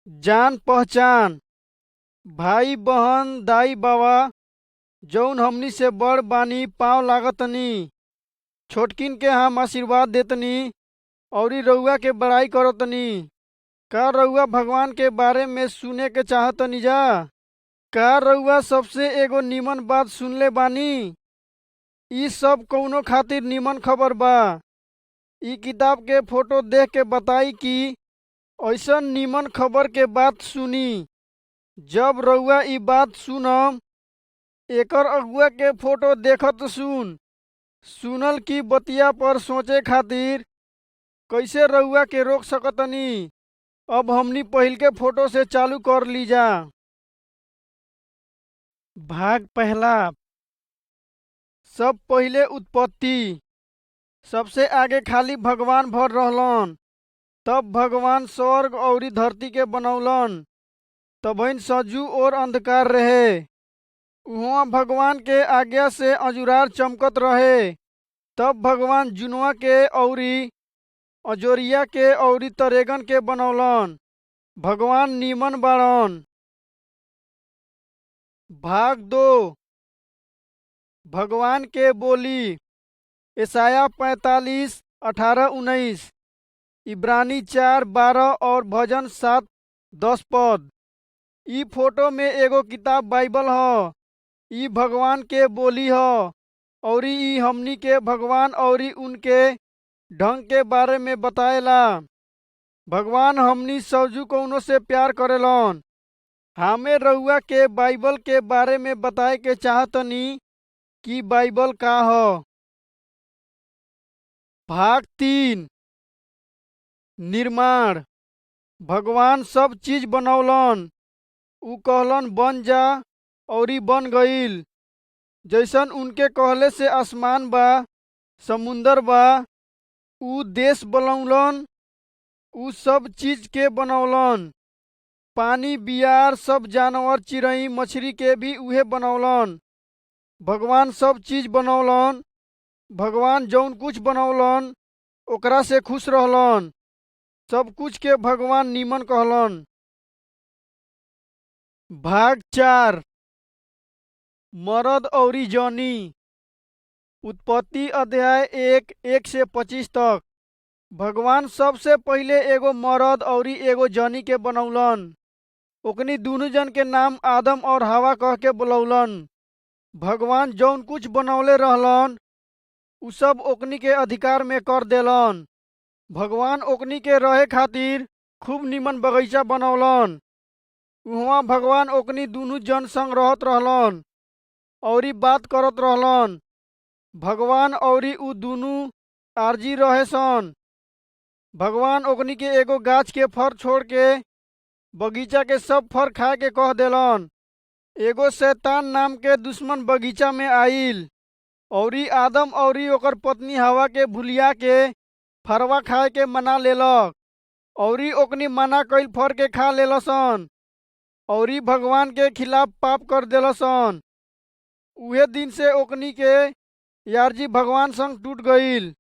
जान पहचान, भाई बहन दाई बाबा जौन हमनी से बड़ बानी पाँव लागतनी। छोटकिन के हम आशीर्वाद देतनी औरी रउआ के बड़ाई करतनी। का रउआ भगवान के बारे में सुने के चाहतनी जा? का रउआ सबसे एगो निमन बात सुनले बानी? ई सब कौनो खातिर निमन खबर बा। ई किताब के फोटो देख के बताई कि ऐसन निमन खबर के बात सुनी। जब रउआ ई बात सुनम, एकर अगुआ के फोटो देखत सुनल की बतिया पर सोचे खातिर कैसे रउआ के रोक सकतनी। अब हमनी पहिल के फोटो से चालू कर ली जा। भाग पहला। सब पहिले उत्पत्ति। सबसे आगे खाली भगवान भर रहलन। तब भगवान स्वर्ग और धरती के बनौलन। तबहिन सज्जू और अंधकार रहे। उहाँ भगवान के आज्ञा से अंजुरार चमकत रहे। तब भगवान जुनवा के औरी अजोरिया के औरी तरेगन के बनौलन। भगवान नीमन बाड़न। भाग दो। भगवान के बोली। यशायाह 45:18-19, इब्रानी 4:12 और भजन 7:10 पद। ई फोटो में एगो किताब बाइबल ह। ई भगवान के बोली ह और ई हमनी के भगवान और उनके ढंग के बारे में बताएला। भगवान हमनी सौजू कौनो से प्यार करेलन। हमें रउआ के बाइबल के बारे में बताए के चाहतनी कि बाइबल का ह। भाग 3। निर्माण। भगवान सब चीज बनौलन। उ कहलन बन जा औरी बन गईल। जैसन उनके कहले से आसमान बा, समुंदर बा, उ देश बनौलन। उ सब चीज के बनौलन। पानी बियार सब जानवर चिड़ई मछली के भी उहे बनौलन। भगवान सब चीज बनौलन। भगवान जौन कुछ बनौलन ओकरा से खुश रहलन। सब कुछ के भगवान नीमन कहलन। भाग 4। मरद औरी जनी। उत्पत्ति अध्याय 1:1-25 तक। भगवान सबसे पहिले एगो मरद औरी एगो जनी के बनौलन। ओकनी दुनू जन के नाम आदम और हवा कह के बुलौलन। भगवान जौन कुछ बनौले रहलन उ सब ओकनी के अधिकार में कर देलन। भगवान ओकनी के रहे खातिर खूब निमन बगीचा बनौलन। उहाँ भगवान ओकनी दुनू जन संग रहत रहलन औरी बात करत रहलन। भगवान औरी उ दुनू आरजी रहे सन। भगवान ओकनी के एगो गाछ के फर छोड़ के बगीचा के सब फर खाए के कह देलन। एगो शैतान नाम के दुश्मन बगीचा में आइल औरी आदम औरी ओकर पत्नी हवा के भुलिया के फरवा खाए के मना लेलक औरी ओकनी मना कईल फर के खा लेलसन औरी भगवान के खिलाफ पाप कर देलसन। उहे दिन से ओकनी के यारजी भगवान संग टूट गईल।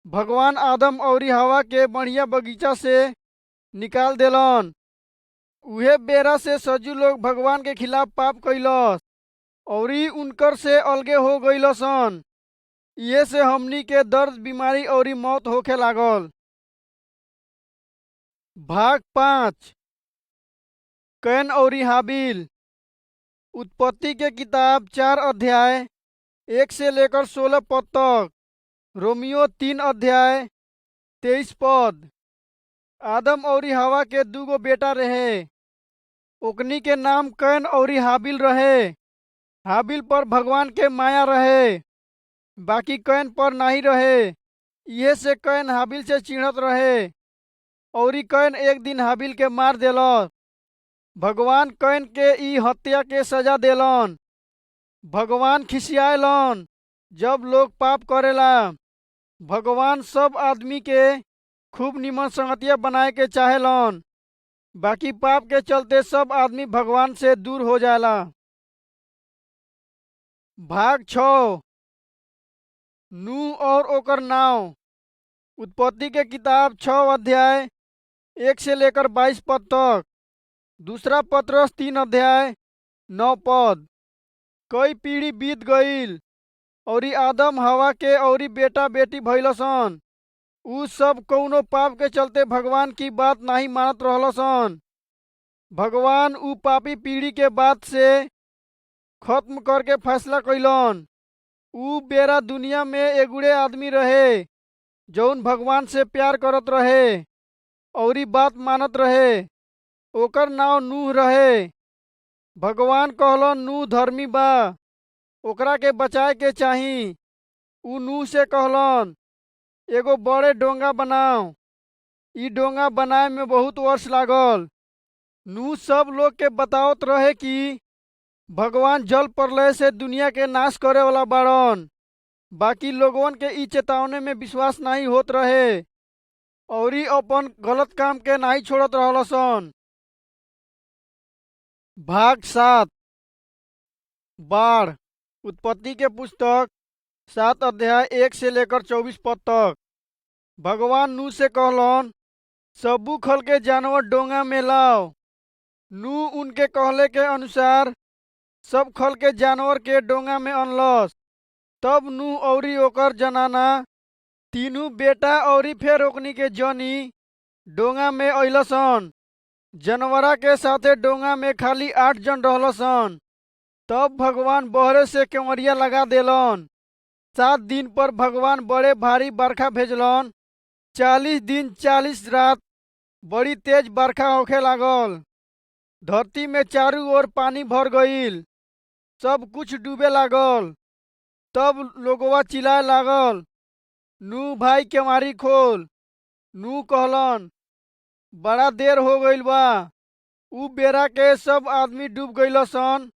भगवान आदम औरी हवा के बढ़िया बगीचा से निकाल देलन। उहे बेरा से सज्जू लोग भगवान के खिलाफ पाप कइलस औरी उनकर से अलगे हो गइलसन। इहे से हमनी के दर्द बीमारी औरी मौत होखे लागल। भाग 5। कैन औरी हाबिल। उत्पत्ति के किताब 4 अध्याय 1 से लेकर 16 पद तक। रोमियो 3 अध्याय 23 पद। आदम औरी हवा के दूगो बेटा रहे। ओकनी के नाम कैन औरी हाबिल रहे। हाबिल पर भगवान के माया रहे, बाकी कैन पर नहीं रहे। इहे से कैन हाबिल से चिढ़त रहे औरी कैन एक दिन हाबिल के मार देलस। भगवान कैन के ई हत्या के सजा देलन। भगवान खिसियालन जब लोग पाप करेला। भगवान सब आदमी के खूब निमन संगतिया बनाए के चाहेलन, बाकी पाप के चलते सब आदमी भगवान से दूर हो जाला। भाग 6। नूह और ओकर नाव। उत्पत्ति के किताब 6 अध्याय 1 से लेकर 22 पद तक। दूसरा पत्रस 3 अध्याय 9 पद। कई पीढ़ी बीत गईल औरी आदम हवा के औरी बेटा बेटी भइलसन। उ सब कौनो पाप के चलते भगवान की बात नहीं मानत रहलसन। भगवान उ पापी पीढ़ी के बात से खत्म करके फैसला कइलन। उ बेरा दुनिया में एगुड़े आदमी रहे जौन भगवान से प्यार करत रहे औरी बात मानत रहे। ओकर नाव नूह रहे। भगवान कहलन नूह धर्मी बा, ओकरा के बचाए के चाही। उ नूह से कहलन एगो बड़े डोंगा बनाओ। ई डोंगा बनाए में बहुत वर्ष लागल। नूह सब लोग के बतावत रहे कि भगवान जल प्रलय से दुनिया के नाश करे वाला बाड़न। बाकी लोगवन के ई चेतावनी में विश्वास नहीं होत रहे औरी अपन गलत काम के नहीं छोड़त रहलसन। भाग 7। बाढ़। उत्पत्ति के पुस्तक 7 अध्याय 1 से लेकर 24 पद तक। भगवान नूह से कहलन सबू खल के जानवर डोंगा में लाओ। नूह उनके कहले के अनुसार सब खल के जानवर के डोंगा में अनलस। तब नूह औरी ओकर जनाना तीनों बेटा औरी फेर ओकनी के जनी डोंगा में अइलसन। जनवरा के साथे डोंगा में खाली 8 जन रहलसन। तब भगवान बहरे से केवड़िया लगा देलन। 7 दिन पर भगवान बड़े भारी बरखा भेजलन। 40 दिन 40 रात बड़ी तेज बरखा होखे लागल। धरती में चारों ओर पानी भर गईल, सब कुछ डूबे लागल। तब लोगवा चिल्लाए लागल नूह भाई केवाड़ी खोल। नूह कहलन बड़ा देर हो गईल बा। उ बेरा के सब आदमी डूब गईलसन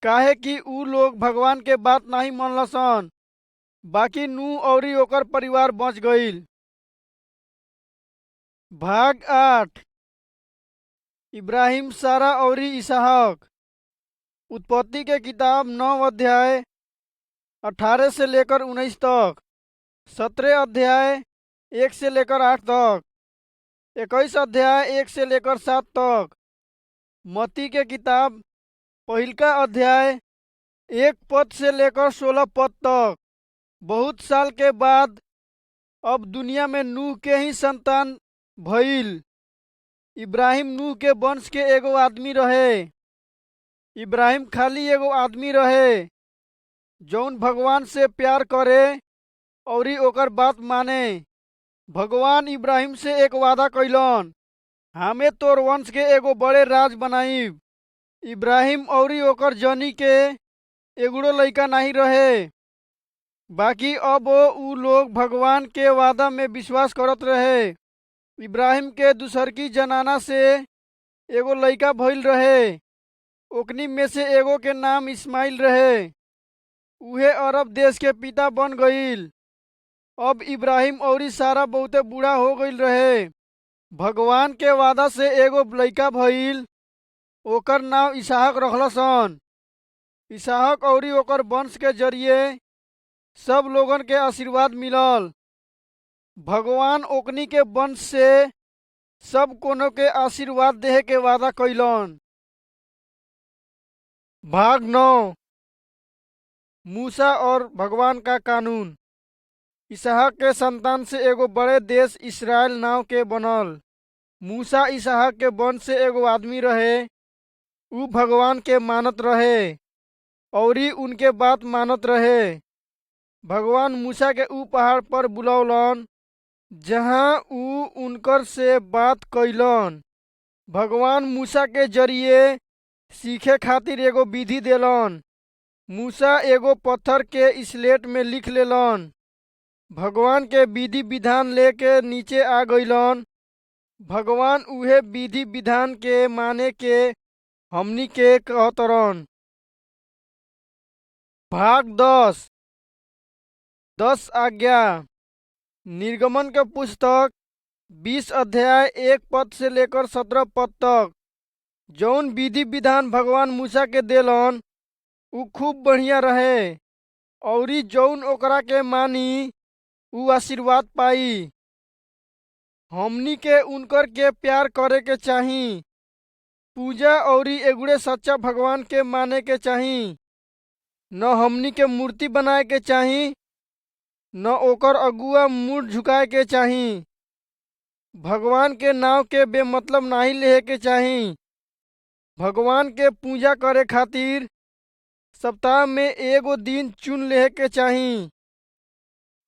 काहे कि उ लोग भगवान के बात नहीं मनलसन। बाकी नूह औरी ओकर परिवार बच गईल। भाग 8। इब्राहिम सारा औरी इसहाक। उत्पत्ति के किताब 9 अध्याय 18 से लेकर 19 तक। 17 अध्याय 1 से लेकर 8 तक। 21 अध्याय 1 से लेकर 7 तक। मत्ती के किताब 1 अध्याय 1 पद से लेकर 16 पद तक। बहुत साल के बाद अब दुनिया में नूह के ही संतान भइल। इब्राहिम नूह के वंश के एगो आदमी रहे। इब्राहिम खाली एगो आदमी रहे जौन भगवान से प्यार करे औरी ओकर बात माने। भगवान इब्राहिम से एक वादा कइलन हमें तोर वंश के एगो बड़े राज बनाईब। इब्राहिम औरी ओकर जनी के एगुड़ो लइका नहीं रहे। बाकी अब उ लोग भगवान के वादा में विश्वास करत रहे। इब्राहिम के दूसरकी जनाना से एगो लइका भइल रहे। ओकनी में से एगो के नाम इस्माइल रहे। उहे अरब देश के पिता बन गईल। अब इब्राहिम औरी सारा बहुते बूढ़ा हो गईल रहे। भगवान के वादा से एगो लइका भइल, ओकर नाम इसहाक रखलसन। इसहाक औरी ओकर वंश के जरिए सब लोगन के आशीर्वाद मिलल। भगवान ओकनी के वंश से सब कोनो के आशीर्वाद देहे के वादा कइलन। भाग 9। मूसा और भगवान का कानून। इसहाक के संतान से एगो बड़े देश इस्राएल नाव के बनल। मूसा इसहाक के वंश से एगो आदमी रहे। उ भगवान के मानत रहे औरी उनके बात मानत रहे। भगवान मूसा के उ पहाड़ पर बुलौलन जहाँ उ उनकर से बात कइलन। भगवान मूसा के जरिए सीखे खातिर एगो विधि देलन। मूसा एगो पत्थर के स्लेट में लिख लेलन। भगवान के विधि विधान लेके नीचे आ गइलन। भगवान उहे विधि विधान के माने के हमनी के कहतरन। भाग 10। 10 आज्ञा। निर्गमन के पुस्तक 20 अध्याय 1 पद से लेकर 17 पद तक। जौन विधि विधान भगवान मूसा के देलन उ खूब बढ़िया रहे औरी जौन ओकरा के मानी उ आशीर्वाद पाई। हमनी के उनकर के प्यार करे के चाही पूजा औरी एगुड़े सच्चा भगवान के माने के चाही। न हमनी के मूर्ति बनाए के चाही, न ओकर अगुआ मुंह झुकाए के चाही। भगवान के नाव के बेमतलब नाही लेहे के चाही। भगवान के पूजा करे खातिर सप्ताह में एगो दिन चुन लेहे के चाही।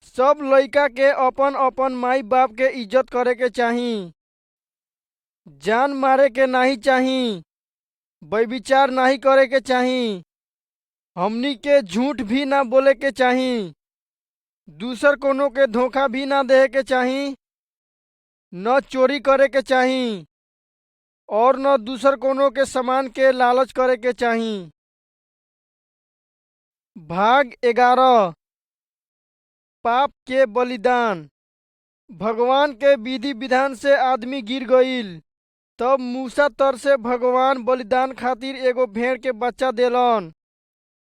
सब लइका के अपन अपन माई बाप के इज्जत करे के चाही। जान मारे के नाही चाही। व्यभिचार नाही करे के चाही। हमनी के झूठ भी ना बोले के चाही। दूसर कोनो के धोखा भी ना देहे के चाही। न चोरी करे के चाही और न दूसर कोनो के सामान के लालच करे के चाही। भाग 11 पाप के बलिदान। भगवान के विधि विधान से आदमी गिर गईल। तब मूसा तर से भगवान बलिदान खातिर एगो भेड़ के बच्चा देलन।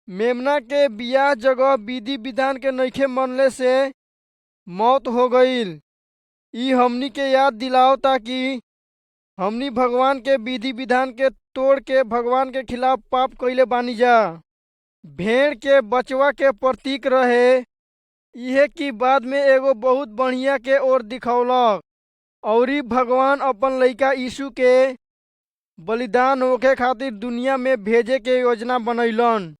मेमना के बियाह जगह विधि विधान के नइखे मनले से मौत हो गईल। ई हमनी के याद दिलाओ ताकि हमनी भगवान के विधि विधान के तोड़ के भगवान के खिलाफ पाप कइले बानी जा। भेड़ के बचवा के प्रतीक रहे इहे कि बाद में एगो बहुत बढ़िया के ओर दिखौलक औरी भगवान अपन लइका यीशु के बलिदान होखे खातिर दुनिया में भेजे के योजना बनैलन।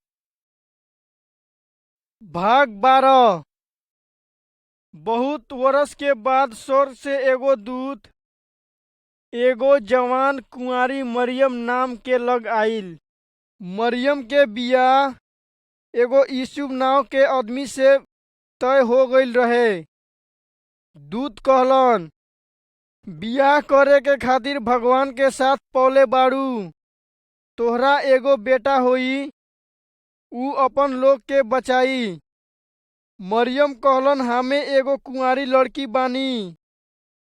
भाग 12 बहुत वर्ष के बाद स्वर्ग से एगो दूत एगो जवान कुंवारी मरियम नाम के लग आइल। मरियम के बियाह एगो यीशु नाव के आदमी से तय हो गईल रहे। दूत कहलन, बियाह करे के खातिर भगवान के साथ पौले बाड़ू। तोहरा एगो बेटा होई, ऊ अपन लोग के बचाई। मरियम कहलन, हमें एगो कुंवारी लड़की बानी,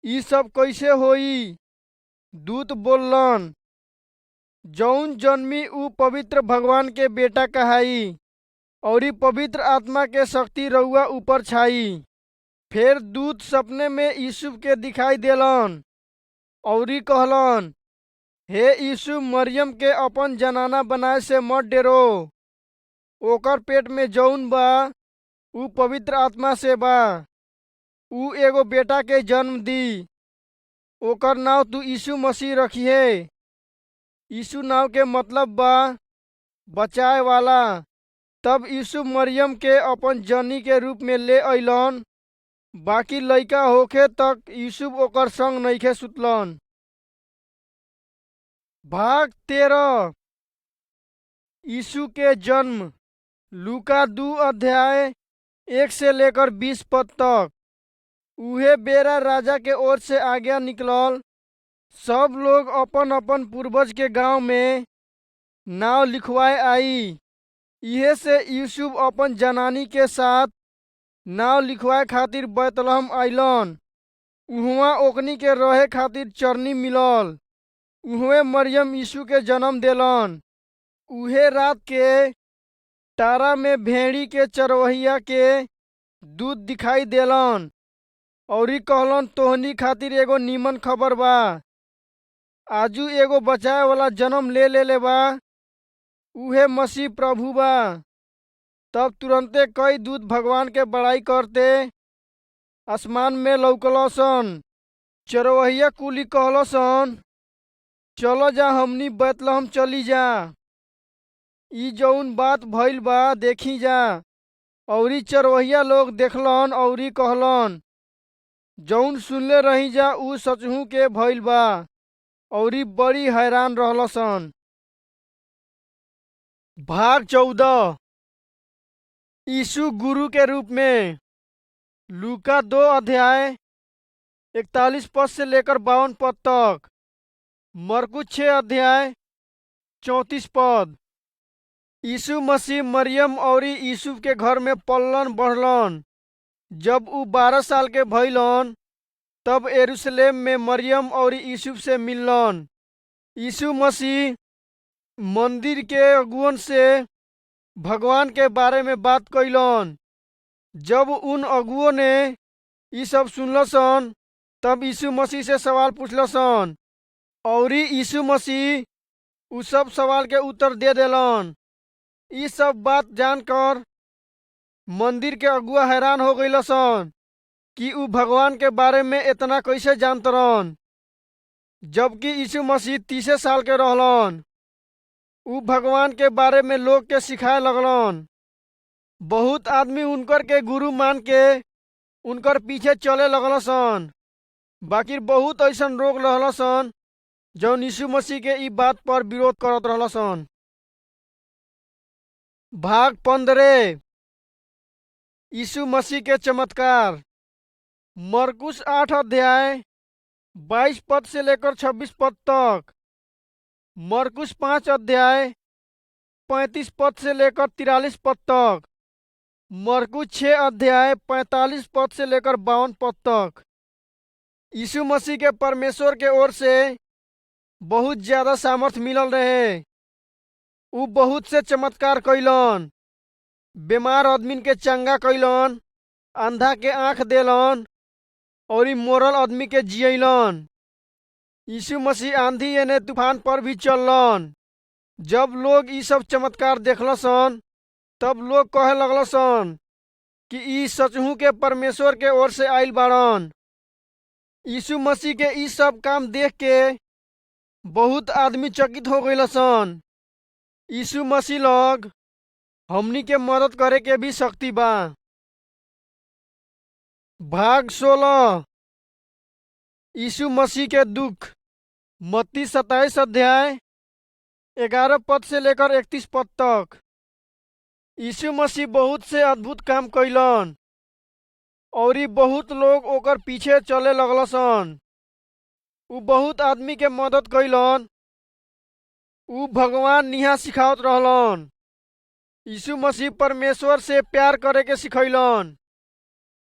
ई सब कैसे होई? दूत बोलन, जौन जन्मी ऊ पवित्र भगवान के बेटा कहाई औरी पवित्र आत्मा के शक्ति रउआ ऊपर छाई। फिर दूत सपने में यूसुफ के दिखाई देलन औरी कहलन, हे यूसुफ, मरियम के अपन जनाना बनाए से मत डेरो। ओकर पेट में जौन बा ऊ पवित्र आत्मा से बा। ऊ एगो बेटा के जन्म दी। ओकर नाव तू यीशु मसीह रखिहे। यीशु नाव के मतलब बा बचाए वाला। तब यूसुफ मरियम के अपन जनी के रूप में ले अइलन। बाकी लइका होखे तक यूसुफ ओकर संग नइखे सुतलन। भाग 13 यीशु के जन्म। लूका 2 अध्याय 1 से लेकर 20 पद तक। उहे बेरा राजा के ओर से आज्ञा निकलल। सब लोग अपन अपन पूर्वज के गांव में नाव लिखवाए आई। इहे से यूसुफ अपन जनानी के साथ नाव लिखवाए खातिर बैतलहम आइलन। उहवा ओकनी के रहे खातिर चरनी मिलल। उहवे मरियम यीशु के जन्म देलन। उहे रात के तारा में भेड़ी के चरवहिया के दूत दिखाई देलन औरी कहलन, तोहनी खातिर एगो नीमन खबर बा। आजू एगो बचाए वाला जन्म ले बा। उहे मसीह प्रभु बा। तब तुरंते कई दूत भगवान के बड़ाई करते आसमान में लौकलसन। चरवहिया कुली कहलसन, चलो जा हमनी बैतलहम चली जा। ई जौन बात भइल बा देखी जा। औरी चरवहिया लोग देखलन औरी कहलन, जौन सुनले रही जा ऊ सचहू के भइल बा औरी बड़ी हैरान रहलसन। भाग 14 यीशु गुरु के रूप में। लूका 2 अध्याय 41 पद से लेकर 52 पद तक। मरकुस 6 अध्याय 34 पद। यीशु मसीह मरियम औरी यूसुफ के घर में पललन बढ़लन। जब ऊ 12 साल के भइलन तब यरूशलेम में मरियम और यूसुफ से मिललन। यीशु मसीह मंदिर के अगुवन से भगवान के बारे में बात कइलन। जब उन अगुओं ने ये सब सुनलसन तब यीशु मसीह से सवाल पूछलसन और यीशु मसीह उ सब सवाल के उत्तर दे देलन। ई सब बात जानकर मंदिर के अगुआ हैरान हो गइल सन कि उ भगवान के बारे में इतना कैसे जानतरन, जबकि यीशु मसीह 30 साल के रहलन। उ भगवान के बारे में लोग के सिखाए लगलन। बहुत आदमी उनकर के गुरु मान के उनकर पीछे चले लगल सन। बाकी बहुत ऐसन लोग रहल सन जौन यीशु मसीह के ई बात पर विरोध करत रहल सन। भाग 15 यीशु मसीह के चमत्कार। मरकुस 8 अध्याय 22 पद से लेकर 26 पद तक, मरकुस 5 अध्याय 35 पद से लेकर 43 पद तक, मरकुस 6 अध्याय 45 पद से लेकर 52 पद तक। यीशु मसीह के परमेश्वर के ओर से बहुत ज्यादा सामर्थ्य मिलल रहे। उ बहुत से चमत्कार कैलन, बीमार आदमीन के चंगा कैलन, अंधा के आंख देलन और मोरल आदमी के जियलन। यीशु मसीह आंधी एने तूफान पर भी चललन। जब लोग ई सब चमत्कार देखल सन तब लोग कहे लगल सन कि ई सचहू के परमेश्वर के ओर से आइल बाड़न। यीशु मसीह के ई सब काम देख के बहुत आदमी चकित हो गइल सन। यीशु मसीह लग हमनी के मदद करे के भी शक्ति बा। भाग 16 यीशु मसीह के दुख। मत्ती 27 अध्याय 11 पद से लेकर 31 पद तक। यीशु मसीह बहुत से अद्भुत काम कैलन और बहुत लोग ओकर पीछे चले लगल सन। उ बहुत आदमी के मदद कैलन। उ भगवान निहा सिखावत रहलन। यीशु मसीह परमेश्वर से प्यार करे के सिखैलन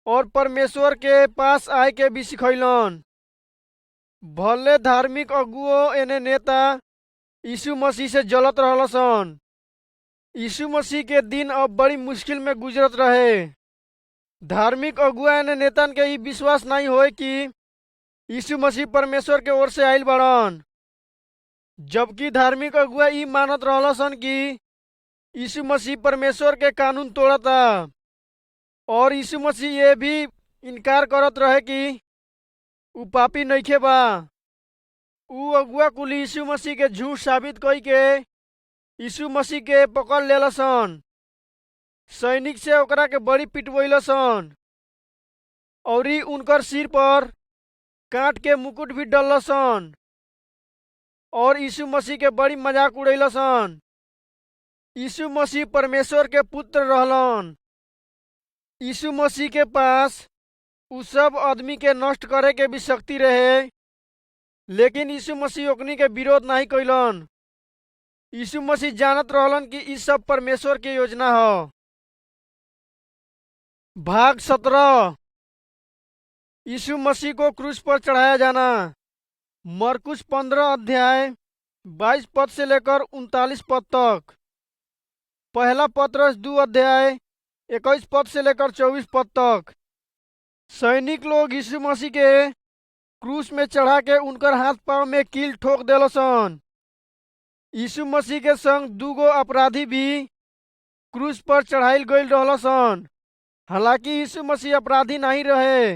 और परमेश्वर के पास आए के भी सिखैलन। भले धार्मिक अगुओ एने नेता यीशु मसीह से जलत रहल सन। यीशु मसीह के दिन अब बड़ी मुश्किल में गुजरत रहे। धार्मिक अगुआ एने नेतन के ई विश्वास नहीं होए कि यीशु मसीह परमेश्वर के ओर से आइल बड़न, जबकि धार्मिक अगुआ ई मानत रहल सन कि यीशु मसीह परमेश्वर के कानून तोड़ता। और यीशु मसीह ये भी इनकार करत रहे कि उ पापी नइखे बा। उ अगुआ कुल यीशु मसीह के झूठ साबित कई के यीशु मसीह के पकड़ लेला सन। सैनिक से ओकरा के बड़ी पिटवैल सन और उनकर सिर पर काट के मुकुट भी डलल सन और यीशु मसीह के बड़ी मजाक उड़ैल सन। यीशु मसीह परमेश्वर के पुत्र रहलन। यीशु मसीह के पास उ सब आदमी के नष्ट करे के भी शक्ति रहे, लेकिन यीशु मसीह ओकनी के विरोध नहीं कैलन। यीशु मसीह जानत रहलन कि ई सब परमेश्वर के योजना ह। भाग 17 यीशु मसीह को क्रूस पर चढ़ाया जाना। मरकुस 15 अध्याय 22 पद से लेकर 39 पद तक, पहला पतरस 2 अध्याय 21 पद से लेकर 24 पद तक। सैनिक लोग यीशु मसीह के क्रूस में चढ़ा के उनकर हाथ पांव में कील ठोक देल सन। यीशु मसीह के संग दूगो अपराधी भी क्रूस पर चढ़ाइल गइल रहल सन। हालांकि यीशु मसीह अपराधी नहीं रहे,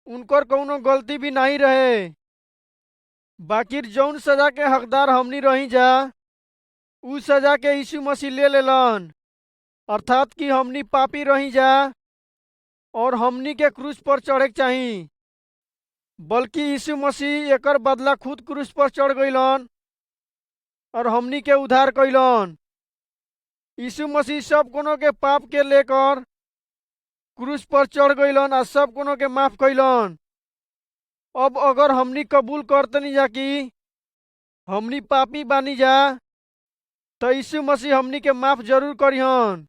उनकर कौनो गलती भी नहीं रहे। बाकी जौन सजा के हकदार हमनी रही जा, उ सजा के यीशु मसीह ले लेलन, अर्थात कि हमनी पापी रही जा और हमनी के क्रूस पर चढ़े के चाही। बल्कि यीशु मसीह एकर बदला खुद क्रूस पर चढ़ गइलन और हमनी के उद्धार कैलन। यीशु मसीह सब कोनो के पाप के लेकर क्रूस पर चढ़ गइलन और सब कोनो के माफ कैलन। अब अगर हमनी कबूल करतनी जा कि हमनी पापी बानी जा, तो यीशु मसीह हमनी के माफ जरूर करिहन।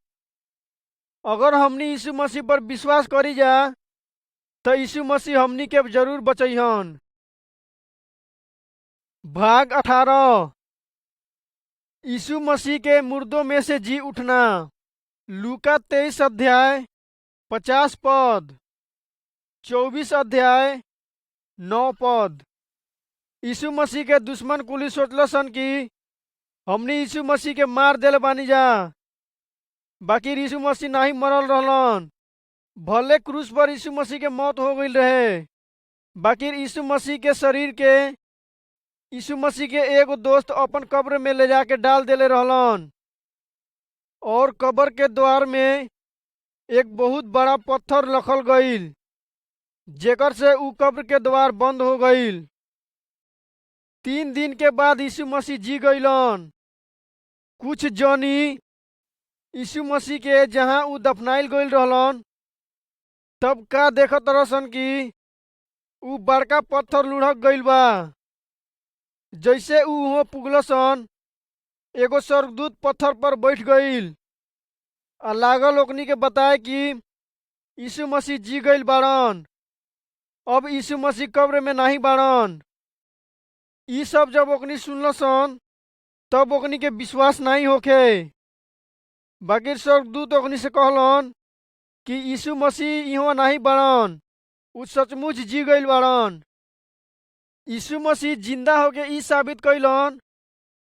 अगर हमनी यीशु मसीह पर विश्वास करी जा तो यीशु मसीह हमनी के जरूर बचैहन। भाग 18 यीशु मसीह के मुर्दों में से जी उठना। लूका 23 अध्याय 50 पद, 24 अध्याय 9 पद। यीशु मसीह के दुश्मन कुली सोचल सन कि हमनी यीशु मसीह के मार देले बानी जा, बाकी यीशु मसीह नहीं मरल रहलन। भले क्रूस पर यीशु मसीह के मौत हो गई रहे, बाकी यीशु मसीह के शरीर के यीशु मसीह के एगो दोस्त अपन कब्र में ले जाके डाल देले रहलन। और कब्र के द्वार में एक बहुत बड़ा पत्थर रखल गईल, जेकर से ऊ कब्र के द्वार बंद हो गईल। 3 दिन के बाद यीशु मसीह जी गईलन। कुछ जनी यीशु मसीह के जहाँ ऊ दफनाइल गईल रहलन तब का देखत रहसन कि ऊ बड़का पत्थर लुढ़क गईल बा। जैसे ऊ वहाँ पुगलसन, एगो स्वर्गदूत पत्थर पर बैठ गईल आ लागल ओकनी के बताए कि यीशु मसीह जी गईल बाड़न। अब यीशु मसीह कब्र में नहीं बाड़न। ई सब जब ओकनी सुनलसन तब ओकनी के विश्वास नहीं होखे। बाकी स्वर्गदूत ओकनी से कहलन कि यीशु मसीह इहाँ नहीं बाड़न, ऊ सचमुच जी गईल बाड़न। यीशु मसीह जिंदा होके ई साबित कइलन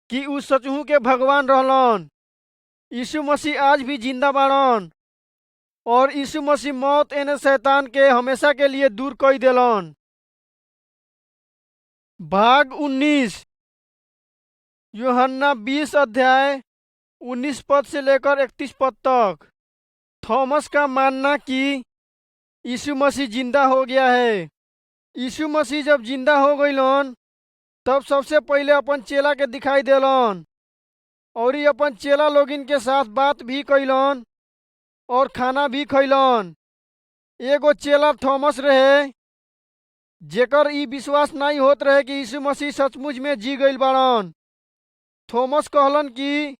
कि ऊ सचहु के भगवान रहलन। यीशु मसीह आज भी जिंदा बाड़न और यीशु मसीह मौत एने शैतान के हमेशा के लिए दूर कई देलन। भाग 19 यूहन्ना 20 अध्याय 19 पद से लेकर 31 पद तक। थॉमस का मानना कि यीशु मसीह जिंदा हो गया है। यीशु मसीह जब जिंदा हो गईलन तब सबसे पहले अपन चेला के दिखाई देलन और ही अपन चेला लोगिन के साथ बात भी कइलन और खाना भी खइलन। एगो चेला थॉमस रहे, जेकर ई विश्वास नहीं होत रहे कि यीशु मसीह सचमुच में जी गईल बाड़न। थॉमस कहलन कि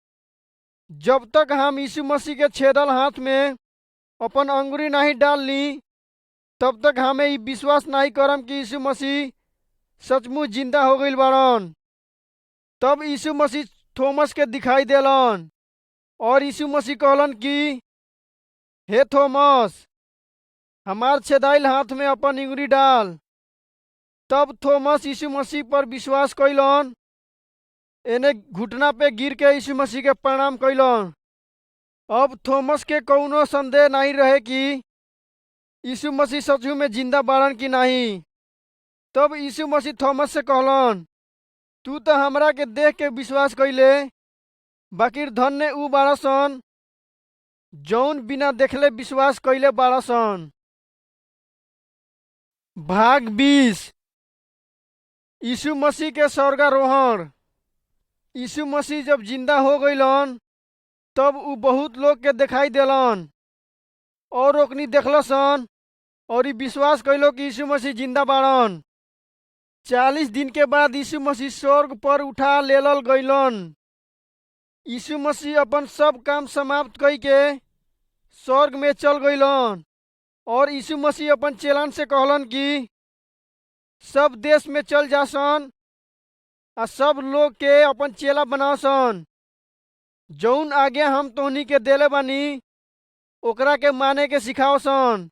जब तक हम यीशु मसीह के छेदल हाथ में अपन अंगुरी नहीं डाल ली तब तक हमें ई विश्वास नहीं करम कि यीशु मसीह सचमुच जिंदा हो गईल बाड़न। तब यीशु मसीह थॉमस के दिखाई देलन और यीशु मसीह कहलन कि हे थॉमस, हमार छेदाइल हाथ में अपन अंगुरी डाल। तब थॉमस यीशु मसीह पर विश्वास कइलन, एने घुटना पे गिर के यीशु मसीह के प्रणाम कइलन। अब थॉमस के कौनो संदेह नहीं रहे कि यीशु मसीह सचू में जिंदा बाड़न कि नहीं। तब यीशु मसीह थॉमस से कहलन, तू तो हमरा के देख के विश्वास कइले, बाकी धन्य ऊ बाड़सन जौन बिना देखले विश्वास कइले बाड़सन। भाग 20 यीशु मसीह के स्वर्गारोहण। यीशु मसीह जब जिंदा हो गईलन तब ऊ बहुत लोग के दिखाई देलन और ओकनी देखलसन और ई विश्वास कइलो कि यीशु मसीह जिंदा बाड़न। 40 दिन के बाद यीशु मसीह स्वर्ग पर उठा लेलल गईलन। यीशु मसीह अपन सब काम समाप्त कई के स्वर्ग में चल गईलन और यीशु मसीह अपन चेलन से कहलन कि सब देश में चल जासन आ सब लोग के अपन चेला बनासन। जौन आगे हम तोहनी के देले बानी ओकरा के माने के सिखाओसन।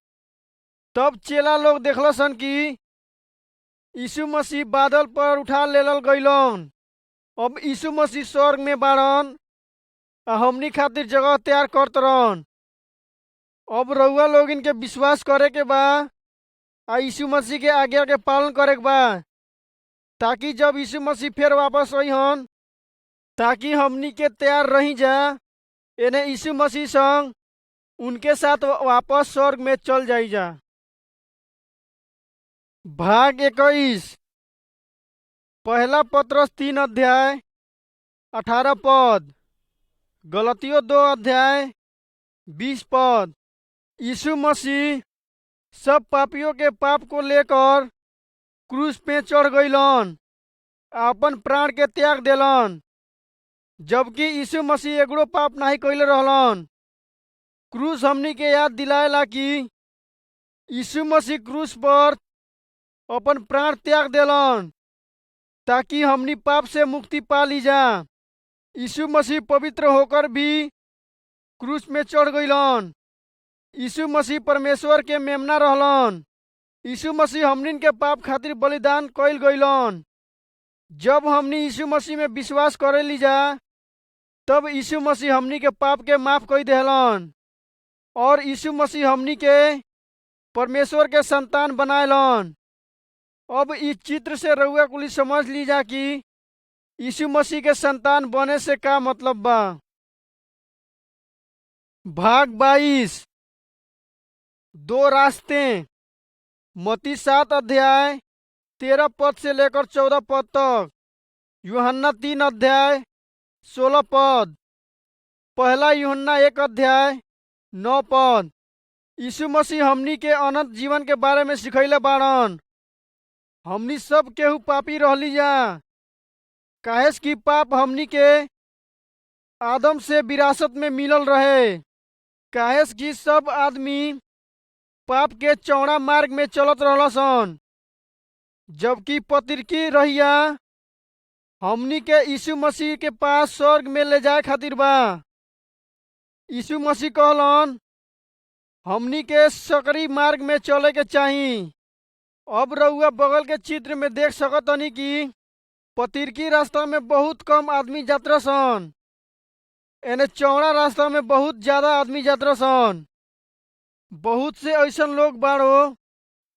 तब चेला लोग देखलसन कि यीशु मसीह बादल पर उठा लेलल गईलन। अब यीशु मसीह स्वर्ग में बाड़न आ हमनी खातिर जगह तैयार करत रहन। अब रउआ लोग इनके विश्वास करे के बा आ यीशु मसीह के आज्ञा के पालन करे के बा, ताकि जब यीशु मसीह फिर वापस अइहन ताकि हमनी के तैयार रही जा, एने यीशु मसीह संग उनके साथ वापस स्वर्ग में चल जाई जा। भाग 21 पहला पत्रस 3 अध्याय 18 पद, गलतियों 2 अध्याय 20 पद। यीशु मसीह सब पापियों के पाप को लेकर क्रूस पे चढ़ गईलन, अपन प्राण के त्याग देलन, जबकि यीशु मसीह एगो पाप नहीं कइले रहलन। क्रूस हमनी के याद दिलाएला कि यीशु मसीह क्रूस पर अपन प्राण त्याग देलन ताकि हमनी पाप से मुक्ति पा ली जा। यीशु मसीह पवित्र होकर भी क्रूस में चढ़ गईलन। यीशु मसीह परमेश्वर के मेमना रहलन। यीशु मसीह हमनी के पाप खातिर बलिदान कइल गईलन। जब हमनी यीशु मसीह में विश्वास करे ली जा तब यीशु मसीह हमनी के पाप के माफ कर देहलन और यीशु मसीह हमनी के परमेश्वर के संतान बनायलन। अब इस चित्र से रउआ कुली समझ लीजा कि यीशु मसीह के संतान बने से का मतलब बा। भाग 22 दो रास्ते। मत्ती 7 अध्याय 13 पद से लेकर 14 पद तक। यूहन्ना 3 अध्याय 16 पद। पहला यूहन्ना 1 अध्याय 9 पद। यीशु मसीह हमनी के अनंत जीवन के बारे में सिखैले बाड़न। हमनी सब केहू पापी रहली जा, काहेस कि पाप हमनी के आदम से विरासत में मिलल रहे। काहेस कि सब आदमी पाप के चौड़ा मार्ग में चलत रहलसन, जबकि पतिरकी रहिया हमनी के यीशु मसीह के पास स्वर्ग में ले जाए खातिर बा। यीशु मसीह कहलन हमनी के सकरी मार्ग में चले के चाही। अब रउआ बगल के चित्र में देख सकतनी कि पतिरकी रास्ता में बहुत कम आदमी जात सन, एने चौड़ा रास्ता में बहुत ज्यादा आदमी जात सन। बहुत से ऐसन लोग बाड़ो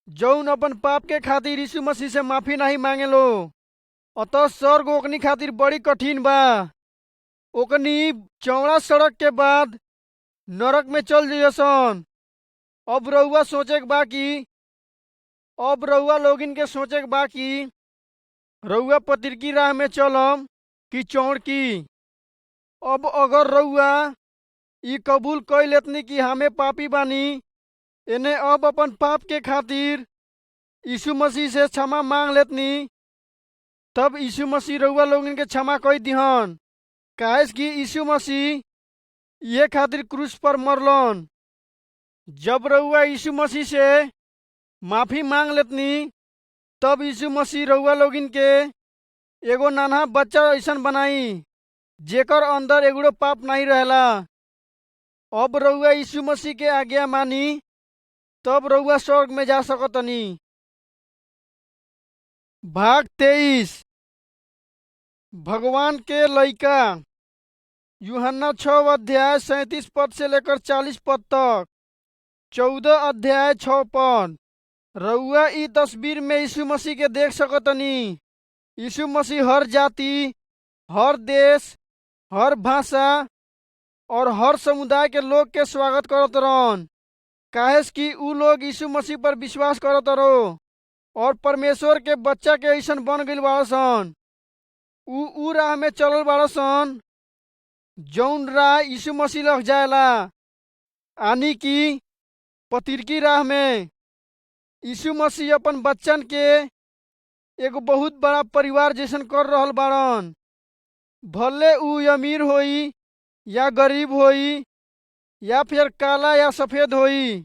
जौन अपन पाप के खातिर यीशु मसीह से माफी नहीं मांगेलो। अतः स्वर्ग ओकनी खातिर बड़ी कठिन बा। ओकनी चौड़ा सड़क के बाद नरक में चल जइसन। अब रउआ लोगिन के सोचे के बा कि रउआ पतिरकी राह में चलम कि चौड़की। अब अगर रउआ ई कबूल कर लेतनी कि हमें पापी बानी, इन्हें अब अपन पाप के खातिर यीशु मसीह से क्षमा मांग लेतनी, तब यीशु मसीह रउआ लोगन के क्षमा कर दिहन। काहेस कि यीशु मसीह ये खातिर क्रूस पर मरलन। जब रउआ यीशु मसीह से माफी मांग लेतनी, तब यीशु मसीह रउआ लोगिन के एगो नाना बच्चा ऐसन बनाई जेकर अंदर एगो पाप नहीं रहेला। अब रउआ यीशु मसीह के आज्ञा मानी, तब रउआ स्वर्ग में जा सकतनी। भाग 23 भगवान के लइका। यूहन्ना 6 अध्याय 37 पद से लेकर 40 पद तक। 14 अध्याय 6 पद। रउआ ई तस्वीर में यीशु मसीह के देख सकतनी। यीशु मसीह हर जाति, हर देश, हर भाषा और हर समुदाय के लोग के स्वागत करत रहन। काहेस कि ऊ लोग यीशु मसीह पर विश्वास करत रहो और परमेश्वर के बच्चा के ऐसन बन गइल बाड़सन। ऊ राह में चलल बाड़सन जौन राह यीशु मसीह लग जाएला, यानी कि पतिरकी राह में। यीशु मसीह अपन बच्चन के एगो बहुत बड़ा परिवार जैसन कर रहल बाड़न। भले ऊ अमीर होई या गरीब होई या फिर काला या सफेद होई,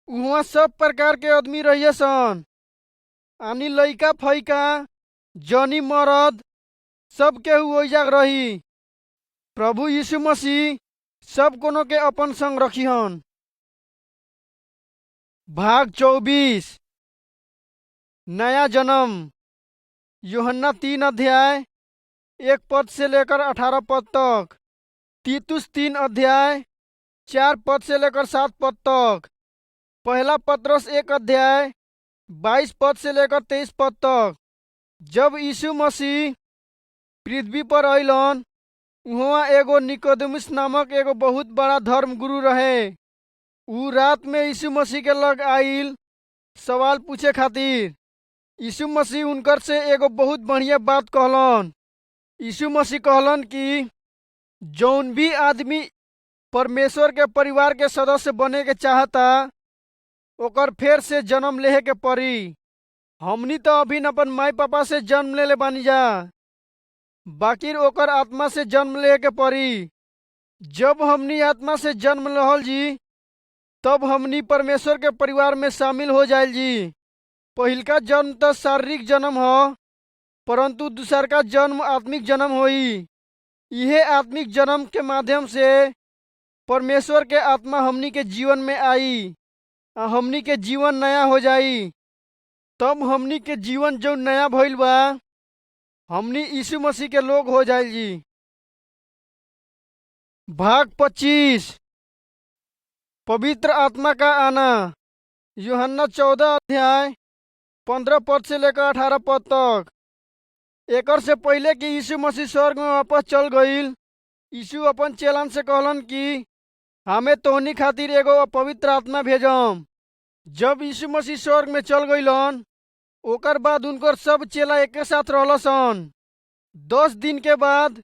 उहाँ सब प्रकार के आदमी रहिए सन, यानी लइका फैका जनी मर्द सब केहू ओइजा रही। प्रभु यीशु मसीह सब कोनो के अपन संग रखिहन। भाग 24 नया जन्म। यूहन्ना 3 अध्याय 1 पद से लेकर 18 पद तक। तीतुस 3 अध्याय 4 पद से लेकर 7 पद तक। पहला पत्रस 1 अध्याय 22 पद से लेकर 23 पद तक। जब यीशु मसीह पृथ्वी पर अइलन, उहाँ एगो निकोदेमुस नामक एगो बहुत बड़ा धर्म गुरु रहे। ऊ रात में यीशु मसीह के लग आइल सवाल पूछे खातिर। यीशु मसीह उनकर से एगो बहुत बढ़िया बात कहलन। यीशु मसीह कहलन कि जौन भी आदमी परमेश्वर के परिवार के सदस्य बने के चाहता, ओकर फेर से जन्म लेहे के पड़ी। हमनी तो अभी अपन माई पापा से जन्म ले बानी जा, बाकी ओकर आत्मा से जन्म ले के पड़ी। जब हमनी आत्मा से जन्म लहल जी, तब हमनी परमेश्वर के परिवार में शामिल हो जाइल जी। पहिलका जन्म तो शारीरिक जन्म हो, परंतु दूसरका जन्म आत्मिक जन्म होई। यह आत्मिक जन्म के माध्यम से परमेश्वर के आत्मा हमनी के जीवन में आई, हमनी के जीवन नया हो जाई। तब हमनी के जीवन जो नया भइल बा, हमनी यीशु मसीह के लोग हो जाइल जी। भाग 25। पवित्र आत्मा का आना। यूहन्ना 14 अध्याय 15 पद से लेकर 18 पद तक। एकर से पहले कि यीशु मसीह स्वर्ग में वापस चल गईल, यीशु अपन चेलन से कहलन कि हमें तोहनी खातिर एगो पवित्र आत्मा भेजम। जब यीशु मसीह स्वर्ग में चल गईलन, ओकर बाद उनकर सब चेला एके साथ रहलसन। 10 दिन के बाद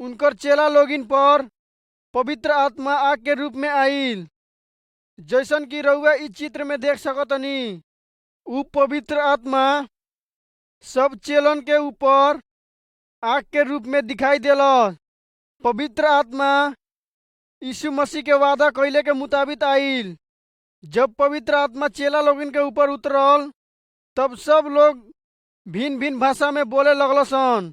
उनकर चेला लोगिन पर पवित्र आत्मा आग के रूप में आईल, जैसन कि रउआ इस चित्र में देख सकतनी। उ पवित्र आत्मा सब चेलन के ऊपर आग के रूप में दिखाई देला। पवित्र आत्मा यीशु मसीह के वादा कइले के मुताबिक आईल। जब पवित्र आत्मा चेला लोगन के ऊपर उतरल, तब सब लोग भिन्न भिन्न भाषा में बोले लगलसन।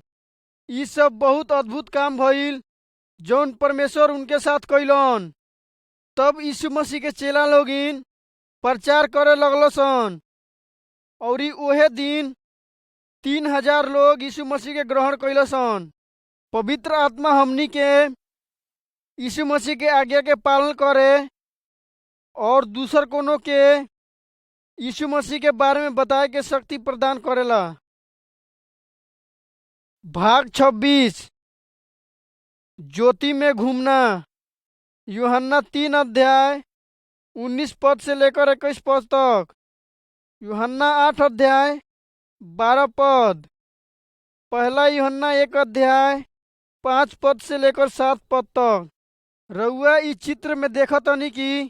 ई सब बहुत अद्भुत काम भइल जौन परमेश्वर उनके साथ कइलन। तब यीशु मसीह के चेला लोगिन प्रचार करे लगलसन, औरी ओहे दिन 3000 लोग यीशु मसीह के ग्रहण कइलसन। पवित्र आत्मा हमनी के यीशु मसीह के आज्ञा के पालन करे और दूसर कोनो के यीशु मसीह के बारे में बताए के शक्ति प्रदान करेला। भाग 26। ज्योति में घूमना। यूहन्ना 3 अध्याय 19 पद से लेकर 21 पद तक। यूहन्ना 8 अध्याय 12 पद। पहला यूहन्ना 1 अध्याय 5 पद से लेकर 7 पद तक। रउआ इस चित्र में देखतनी कि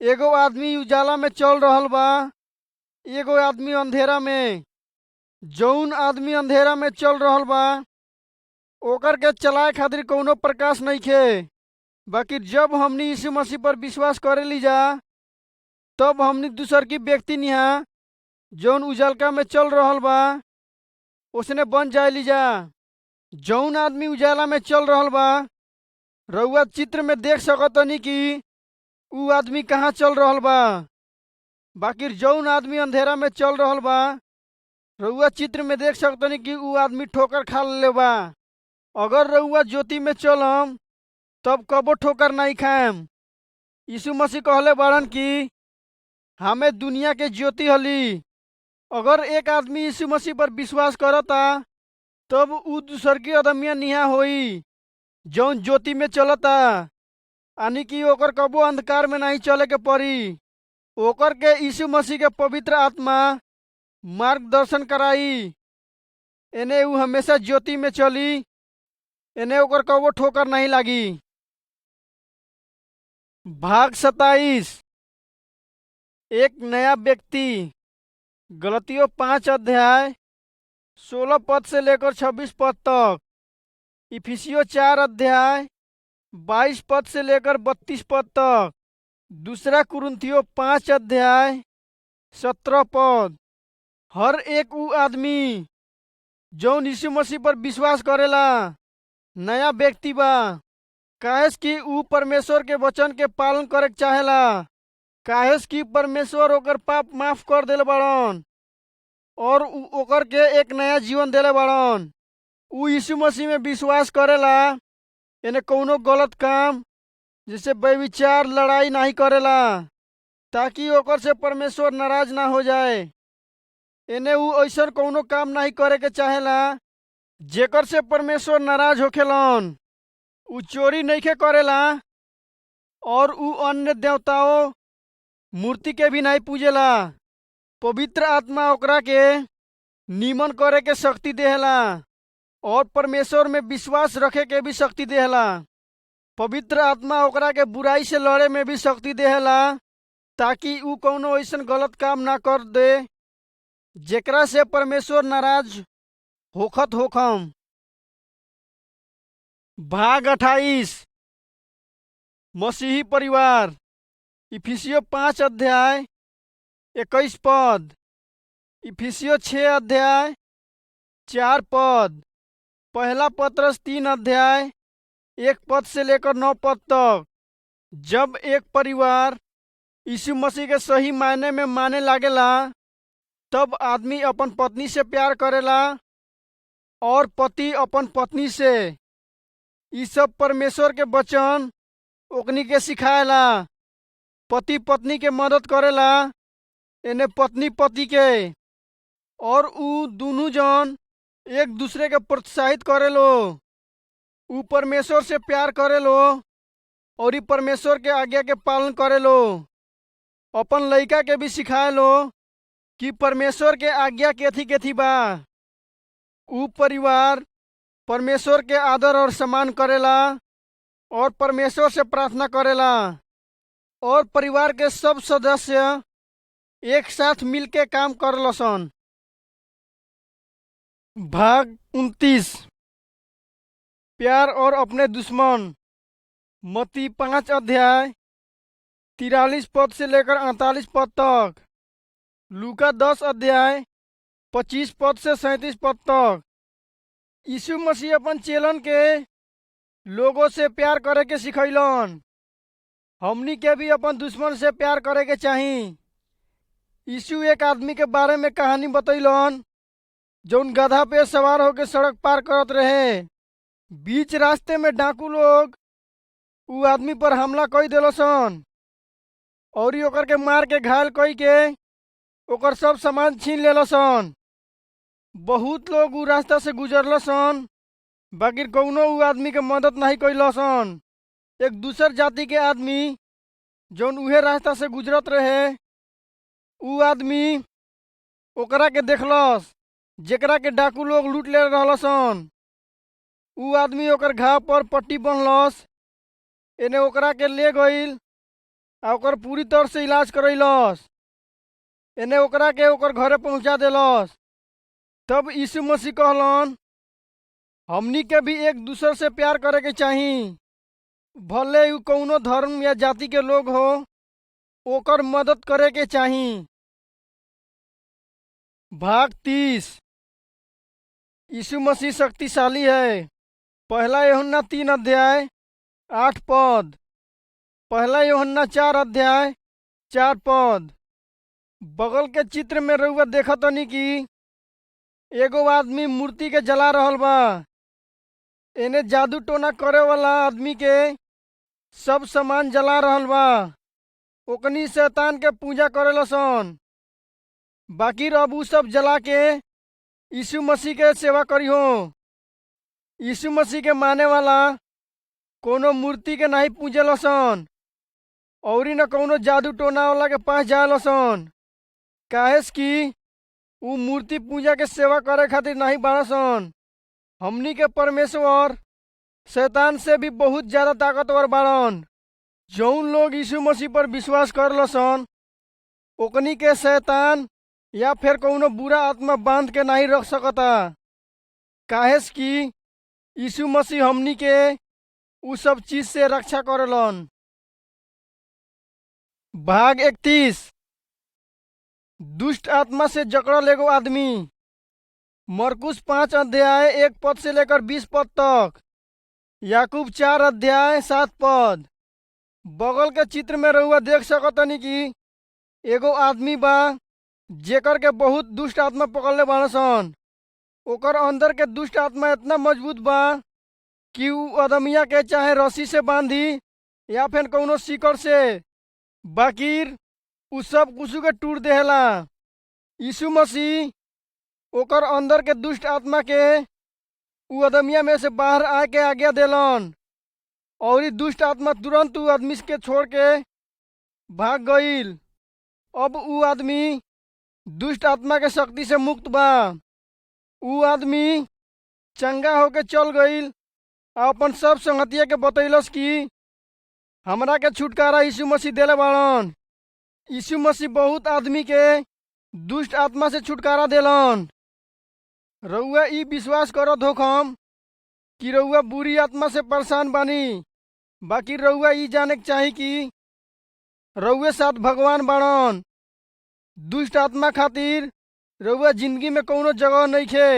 एगो आदमी उजाला में चल रहल बा, एगो आदमी अंधेरा में। जौन आदमी अंधेरा में चल रहल बा, ओकर के चलाए खातिर कौनो प्रकाश नइखे। बाकी जब हमनी यीशु मसीह पर विश्वास करेली जा, तब हमनी दूसर की व्यक्ति निहा जौन उजालका में चल रहल बा उसने बन जाइली जा। जौन आदमी उजाला में चल रहल बा, रउआ चित्र में देख सकतनी कि उ आदमी कहाँ चल रहल बा। बाकी जौन आदमी अंधेरा में चल रहल बा, रउआ चित्र में देख सकतनी कि उ आदमी ठोकर खा ले बा। अगर रउआ ज्योति में चलम, तब कबो ठोकर नहीं खाएम। यीशु मसीह कहले बाड़न कि हमें दुनिया के ज्योति हली। अगर एक आदमी यीशु मसीह पर विश्वास करता, तब उ दूसर की अदमिया निहा होई जौन ज्योति में चलता, यानी कि ओकर कबो अंधकार में नहीं चले के पड़ी। ओकर के यीशु मसीह के पवित्र आत्मा मार्गदर्शन कराई। एने उ हमेशा ज्योति में चली, एने ओकर कबो ठोकर नहीं लागी। भाग 27। एक नया व्यक्ति। गलतियों 5 अध्याय 16 पद से लेकर 26 पद तक। इफिसियों 4 अध्याय 22 पद से लेकर 32 पद तक। दूसरा कुरिन्थियों 5 अध्याय 17 पद। हर एक उ आदमी जौन यीशु मसीह पर विश्वास करेला नया व्यक्ति बा, काहेस कि उ परमेश्वर के वचन के पालन करे के चाहेला। काहेस कि परमेश्वर ओकर पाप माफ कर देले बाड़न और उ ओकर के एक नया जीवन देले बाड़न। उ यीशु मसीह में विश्वास करेला, एने कौनो गलत काम जैसे व्यभिचार लड़ाई नहीं करेला, ताकि ओकर से परमेश्वर नाराज ना हो जाए। एने उ ऐसन कौनो काम नहीं करे के चाहेला जेकर से परमेश्वर नाराज होखेलन। उ चोरी नइखे करेला और उ अन्य देवताओं मूर्ति के भी नहीं पूजेला। पवित्र आत्मा ओकरा के नीमन करे के शक्ति देहला और परमेश्वर में विश्वास रखे के भी शक्ति देहला। पवित्र आत्मा ओकरा के बुराई से लड़े में भी शक्ति देहला, ताकि उ कौनो ऐसन गलत काम ना कर दे जेकरा से परमेश्वर नाराज होखत होखम। भाग 28। मसीही परिवार। इफिसियों 5 अध्याय 21 पद। इफिसियों 6 अध्याय 4 पद। पहला पत्रस 3 अध्याय 1 पद से लेकर 9 पद तक। जब एक परिवार यीशु मसीह के सही मायने में माने लागेला, तब आदमी अपन पत्नी से प्यार करेला और पति अपन पत्नी से। ई सब परमेश्वर के वचन ओकनी के सिखाएला। पति पत्नी के मदद करेला, एने पत्नी पति के, और ऊ दोनों जन एक दूसरे के प्रोत्साहित करेलो। ऊ परमेश्वर से प्यार करेलो और ई परमेश्वर के आज्ञा के पालन करेलो। अपन लइका के भी सिखाएलो कि परमेश्वर के आज्ञा केथी केथी बा। ऊ परिवार परमेश्वर के आदर और सम्मान करेला और परमेश्वर से प्रार्थना करेला, और परिवार के सब सदस्य एक साथ मिलके काम करलसन। भाग 29। प्यार और अपने दुश्मन। मत्ती 5 अध्याय 43 पद से लेकर 48 पद तक। लूका 10 अध्याय 25 पद से 37 पद तक। यीशु मसीह अपन चेलन के लोगों से प्यार करे के सिखैलन। हमनी के भी अपन दुश्मन से प्यार करे के चाही। यीशु एक आदमी के बारे में कहानी बतैलन जौन गधा पे सवार होकर सड़क पार करत रहे। बीच रास्ते में डाकू लोग ऊ आदमी पर हमला कई देलसन और ओकर के मार के घायल कई के ओकर सब सामान छीन लेलसन। बहुत लोग ऊ रास्ता से गुजरलसन, बाकी कौनो ऊ आदमी के मदद नहीं कैलसन। एक दूसर जाति के आदमी जौन उहे रास्ता से गुजरत रहे, ऊ आदमी ओकरा के देखलस जेकरा के डाकू लोग लूट ले रहलसन। ऊ आदमी ओकर घाव पर पट्टी बंधलस, एने ओकरा के ले गईल आ ओकर पूरी तरह से इलाज करैलस। एने ओकरा के ओकर घरे पहुंचा देलस। तब यीशु मसीह कहलन, हमनी के भी एक दूसर से प्यार करे के चाही। भले ऊ कौनो धर्म या जाति के लोग हो, ओकर मदद करे के चाही। भाग 30। यीशु मसीह शक्तिशाली है। पहला यूहन्ना 3 अध्याय 8 पद। पहला यूहन्ना 4 अध्याय 4 पद। बगल के चित्र में रउआ देखतनी कि एगो आदमी मूर्ति के जला रहल बा। एने जादू टोना करे वाला आदमी के सब सामान जला रहल बा। ओकनी शैतान के पूजा करेलसन। बाकी अब ऊ सब जला के यीशु मसीह के सेवा करिहो। यीशु मसीह के माने वाला कोनो मूर्ति के नहीं पूजेलसन और न कौनो जादू टोना वाला के पास जाएलसन। काहेस कि ऊ मूर्ति पूजा के सेवा करे खातिर नहीं बाड़सन। हमनी के परमेश्वर शैतान से भी बहुत ज्यादा ताकतवर बाड़न। जौन लोग यीशु मसीह पर विश्वास करलसन ओकनी के शैतान या फिर कौनो बुरा आत्मा बांध के नहीं रख सकता। काहेस कि यीशु मसीह हमनी के उ सब चीज से रक्षा करेलन। भाग 31। दुष्ट आत्मा से जकड़ल एगो आदमी। मरकुस 5 अध्याय 1 पद से लेकर 20 पद तक। याकूब 4 अध्याय 7 पद। बगल के चित्र में रउआ देख सकतनी कि एगो आदमी बा जेकर के बहुत दुष्ट आत्मा पकड़ले बाड़सन। ओकर अंदर के दुष्ट आत्मा इतना मजबूत बा कि ऊ अदमिया के चाहे रस्सी से बांधी या फिर कौनो सीकर से, बाकिर ऊ सब कुछ के टूट देहला। यीशु मसीह ओकर अंदर के दुष्ट आत्मा के ऊ अदमिया में से बाहर आके आज्ञा देलन और ई दुष्ट आत्मा तुरंत ऊ आदमी के छोड़ के भाग गईल। अब ऊ आदमी दुष्ट आत्मा के शक्ति से मुक्त बा। ऊ आदमी चंगा होके चल गईल आ अपन सब संगतिया के बतैलस कि हमरा के छुटकारा यीशु मसीह देले बाड़न। यीशु मसीह बहुत आदमी के दुष्ट आत्मा से छुटकारा देलन। रउआ ई विश्वास करत होखम कि रउआ बुरी आत्मा से परेशान बानी, बाकी रउआ ई जाने के चाही कि रउए साथ भगवान बाड़न। दुष्ट आत्मा खातिर रउआ जिंदगी में कौनो जगह नइखे।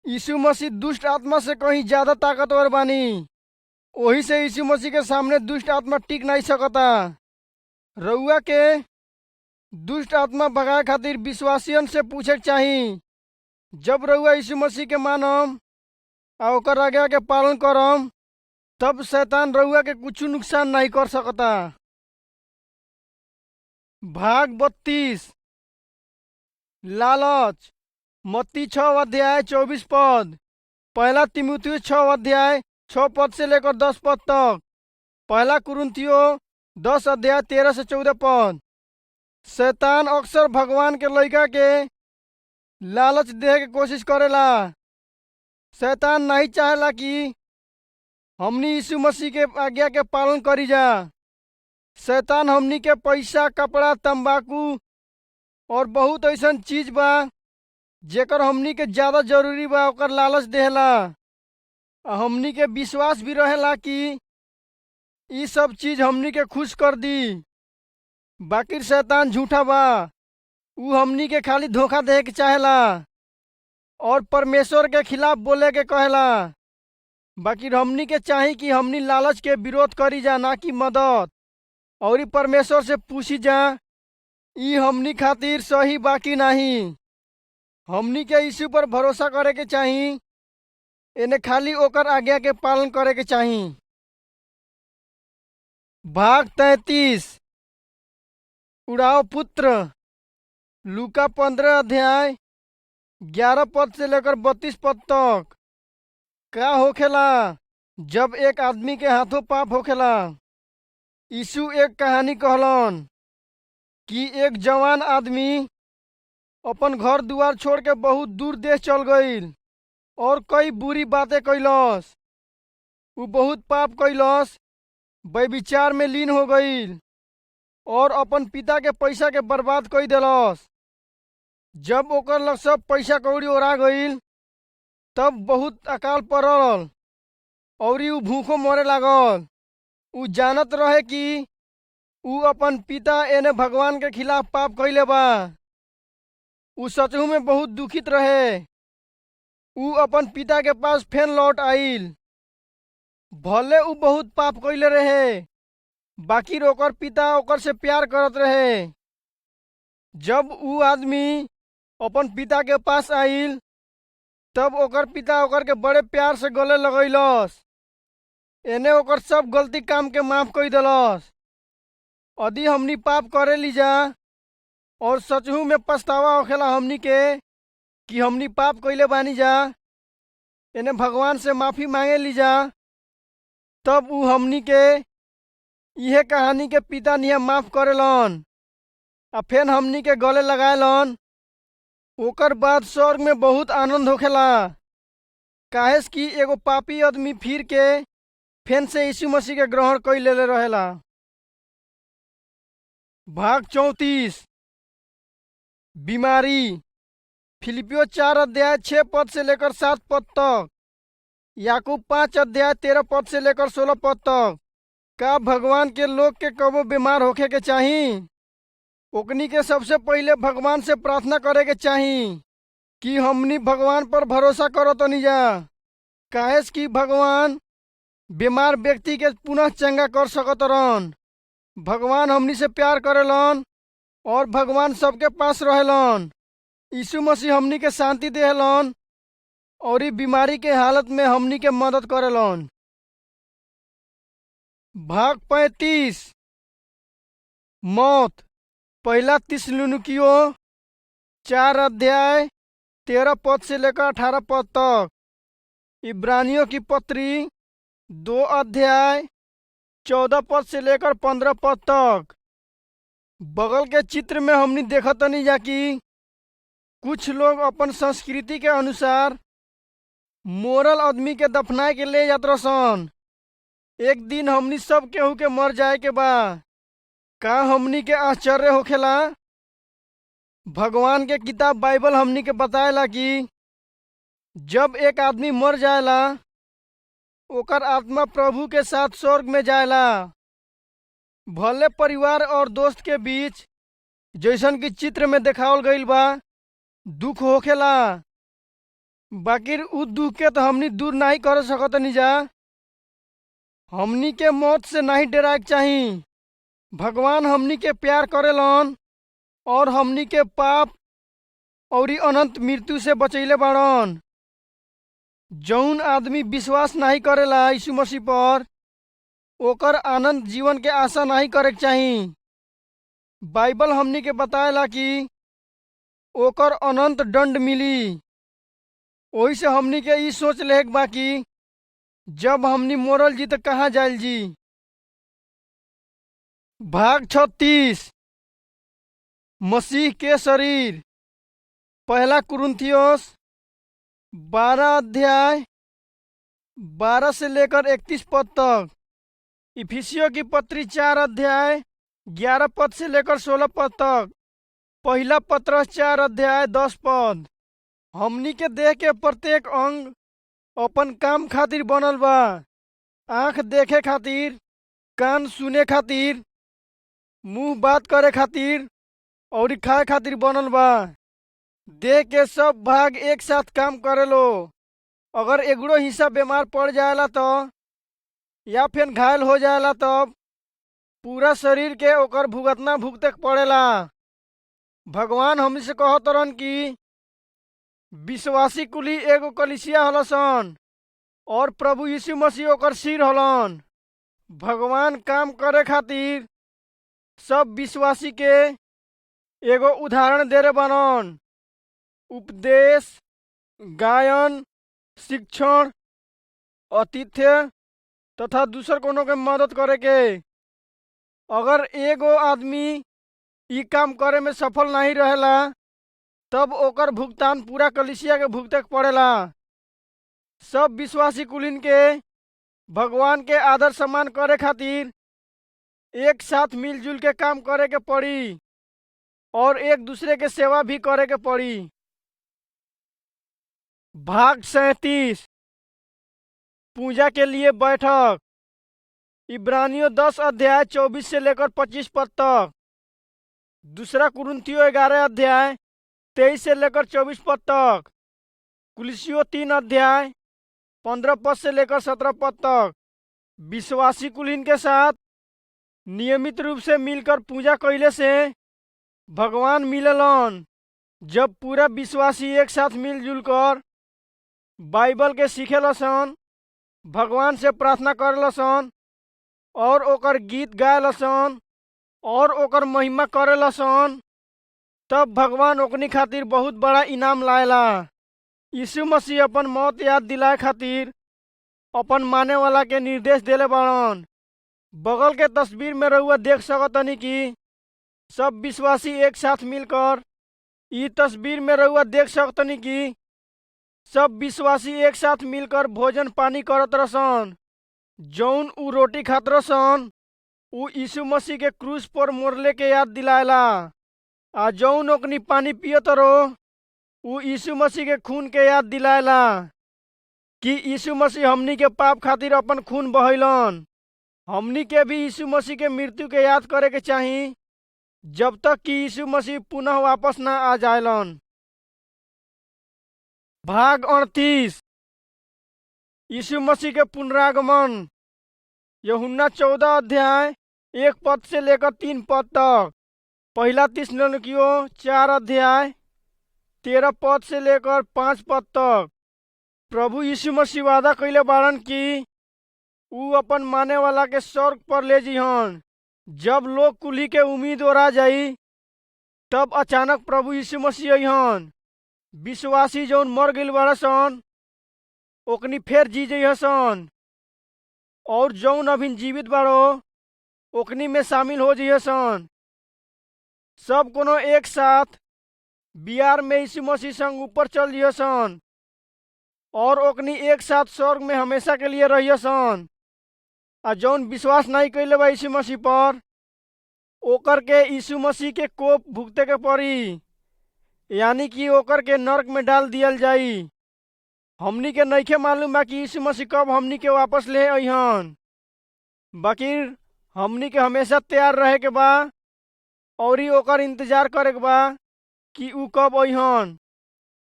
यीशु मसीह दुष्ट आत्मा से कहीं ज्यादा ताकतवर बानी। ओही से यीशु मसीह के सामने दुष्ट आत्मा टिक नहीं सकता। रउआ के दुष्ट आत्मा भगाए खातिर विश्वासियन से पूछे के चाही। जब रउआ यीशु मसीह के मानम आ ओकर आज्ञा के पालन करम तब शैतान रउआ के कुछ नुकसान नहीं कर सकता। भाग 32 लालच। मत्ती 6 अध्याय 24 पद। पहला तिमुथियुस 6 अध्याय 6 पद से लेकर 10 पद तक। पहला कुरिन्थियो 10 अध्याय 13 से 14 पद। शैतान अक्सर भगवान के लइका के लालच देहे के कोशिश करेला। शैतान नहीं चाहेला कि हमनी यीशु मसीह के आज्ञा के पालन करी जा। शैतान हमनी के पैसा, कपड़ा, तंबाकू और बहुत ऐसन चीज बा जेकर हमनी के ज्यादा जरूरी बा ओकर लालच देहला। हमनी के विश्वास भी रहेला कि ई सब चीज हमनी के खुश कर दी। बाकी शैतान झूठा बा। ऊ हमनी के खाली धोखा दे के चाहेला और परमेश्वर के खिलाफ बोले के कहेला। बाकी हमनी के चाही कि हमनी लालच के विरोध करी जा, ना कि मदद। और परमेश्वर से पूछी जा ई हमनी खातिर सही बाकी नहीं। हमनी के यीशु पर भरोसा करे के चाही। इन्हें खाली ओकर आज्ञा के पालन करे के चाही। भाग 33 उड़ाओ पुत्र। लूका 15 अध्याय 11 पद से लेकर 32 पद तक। का होखेला जब एक आदमी के हाथों पाप होखेला? यीशु एक कहानी कहलन कि एक जवान आदमी अपन घर दुआर छोड़ के बहुत दूर देश चल गईल और कई बुरी बातें कैलस। ऊ बहुत पाप कैलस, व्यभिचार में लीन हो गईल और अपन पिता के पैसा के बर्बाद कर देलस। जब ओकर लग सब पैसा कौड़ी ओरा गईल तब बहुत अकाल पड़ल और ऊ भूखों मरे लागल। ऊ जानत रहे कि ऊ अपन पिता एने भगवान के खिलाफ पाप कैले बा। ऊ सचहू में बहुत दुखित रहे। ऊ अपन पिता के पास फेन लौट आइल। भले ऊ बहुत पाप कैले रहे, बाकी ओकर पिता ओकर से प्यार करत रहे। जब ऊ आदमी अपन पिता के पास आइल तब ओकर पिता ओकर के बड़े प्यार से गले लगैलस। एने ओकर सब गलती काम के माफ कर देलस। यदि हमनी पाप करे लीजा और सचहू में पछतावा होखेला हमनी के कि हमनी पाप कैले बानी जा, एने भगवान से माफी मांगे लीजा, तब ऊ हमनी के इहे कहानी के पिता निया माफ करेलन आ फेन हमनी के गले लगाएलन। ओकर बाद स्वर्ग में बहुत आनंद होखेला। काहेस कि एगो पापी आदमी फिर के फेन से यीशु मसीह के ग्रहण कर लेले रहेला। भाग 34 बीमारी। फिलिपियो 4 अध्याय 6 पद से लेकर 7 पद तक। याकूब 5 अध्याय 13 पद से लेकर 16 पद तक। का भगवान के लोग के कबो बीमार होखे के चाही? ओकनी के सबसे पहिले भगवान से प्रार्थना करे के चाही कि हमनी भगवान पर भरोसा करो तनी जा। काहेस कि भगवान बीमार व्यक्ति के पुनः चंगा कर सकत रहन। भगवान हमनी से प्यार करेलन और भगवान सबके पास रहेलन। यीशु मसीह हमनी के शांति देहलन और ई बीमारी के हालत में हमनी के मदद करेलन। भाग 35 मौत। पहला थिस्सलुनीकियों 4 अध्याय 13 पद से लेकर 18 पद तक। इब्रानियों की पत्री 2 अध्याय 14 पद से लेकर 15 पद तक। बगल के चित्र में हमनी देखतनी जा कि कुछ लोग अपन संस्कृति के अनुसार मोरल आदमी के दफनाए के ले जात रसन। एक दिन हमनी सब केहू के मर जाए के बा। का हमनी के आश्चर्य होखेला? भगवान के किताब बाइबल हमनी के बताएला कि जब एक आदमी मर जाएला ओकर आत्मा प्रभु के साथ स्वर्ग में जाएला। भले परिवार और दोस्त के बीच जैसन कि चित्र में देखावल गईल बा दुख होखेला, बाकी उ दुख के तो हमनी दूर नहीं कर सकतनी जा। हमनी के मौत से नहीं डराए के चाही। भगवान हमनी के प्यार करेलन और हमनी के पाप और अनंत मृत्यु से बचैले बाड़न। जौन आदमी विश्वास नहीं करेला यीशु मसीह पर ओकर आनंद जीवन के आशा नहीं करे के चाही। बाइबल हमनी के बताएला कि ओकर अनंत दंड मिली। ओही से हमनी के ई सोच ले बा कि जब हमनी मोरल जी तो कहाँ जाइल जी। भाग 36 मसीह के शरीर। पहला कुरिन्थियोस 12 अध्याय 12 से लेकर 31 पद तक। इफिसियों की पत्री 4 अध्याय 11 पद से लेकर 16 पद तक। पहला पत्रस 4 अध्याय 10 पद। हमनी के देह के प्रत्येक अंग अपन काम खातिर बनल बा। आँख देखे खातिर, कान सुने खातिर, मुंह बात करे खातिर और खाए खातिर बनल बा। देह के सब भाग एक साथ काम करेलो। अगर एगो हिस्सा बीमार पड़ जाएला तो या फिर घायल हो जाएला तब पूरा शरीर के ओकर भुगतना भुगते पड़ेला। भगवान हमनी से कहत रहन कि विश्वासी कुली एगो कलीसिया हलसन और प्रभु यीशु मसीह ओकर सिर हलन। भगवान काम करे खातिर सब विश्वासी के एगो उदाहरण देरे बनन। उपदेश, गायन, शिक्षण, आतिथ्य तथा दूसर कोनो के मदद करे के। अगर एगो आदमी ई काम करे में सफल नहीं रहेला तब ओकर भुगतान पूरा कलीसिया के भुगते पड़ेला। सब विश्वासी कुलीन के भगवान के आदर सम्मान करे खातिर एक साथ मिलजुल के काम करे के पड़ी और एक दूसरे के सेवा भी करे के पड़ी। भाग 37 पूजा के लिए बैठक। इब्रानियों 10 अध्याय 24 से लेकर 25 पद तक। दूसरा कुरिन्थियों 11 अध्याय 23 से लेकर 24 पद तक। कुलिसियों 3 अध्याय 15 पद से लेकर 17 पद तक। विश्वासी कुलीन के साथ नियमित रूप से मिलकर पूजा कैले से भगवान मिललन। जब पूरा विश्वासी एक साथ मिलजुल कर बाइबल के सीखेलसन, भगवान से प्रार्थना करेलसन और ओकर गीत गायलसन और ओकर महिमा करेलसन, तब भगवान ओकनी खातिर बहुत बड़ा इनाम लाएला। यीशु मसीह अपन मौत याद दिलाए खातिर अपन माने वाला के निर्देश देले बाड़न। बगल के तस्वीर में रहुआ देख सकतनी कि सब विश्वासी एक साथ मिलकर, ई तस्वीर में रहुआ देख सकतनी कि सब विश्वासी एक साथ मिलकर भोजन पानी करत रसन। जौन उ रोटी खात रसन उ यीशु मसीह के क्रूस पर मोरले के याद दिलाएला। आ जौन ओकनी पानी पियत रहो उ यीशु मसीह के खून के याद दिलाएला कि यीशु मसीह हमनी के पाप खातिर अपन खून बहैलन। हमनी के भी यीशु मसीह के मृत्यु के याद करे के चाही जब तक कि यीशु मसीह पुनः वापस ना आ जाएलन। भाग 38 यीशु मसीह के पुनरागमन। यूहन्ना 14 अध्याय 1 पद से लेकर 3 पद तक। पहला थिस्सलुनीकियों 4 अध्याय 13 पद से लेकर 5 पद तक। प्रभु यीशु मसीह वादा कइले बाड़न कि उ अपन माने वाला के स्वर्ग पर ले जिहन। जब लोग कुली के उम्मीद ओरा जाई तब अचानक प्रभु यीशु मसीह अइहन। विश्वासी जौन मर गइल बाड़सन ओकनी फेर जी जइहसन और जौन अभी जीवित बाड़ो ओकनी में शामिल हो जइहसन। सब कोनो एक साथ बियार में यीशु मसीह संग ऊपर चल जइहसन और ओकनी एक साथ स्वर्ग में हमेशा के लिए रहियसन। आ जौन विश्वास नहीं कइले बा यीशु मसीह पर ओकर के यीशु मसीह के कोप भुगते के पड़ी, यानी कि ओकर के नरक में डाल दियल जाई। हमनी के नइखे मालूम बा कि यीशु मसीह कब हमनी के वापस ले अइहन, बाकी हमनी के हमेशा तैयार रहे के बा और ओकर इंतजार करे के बा कि उ कब अइहन।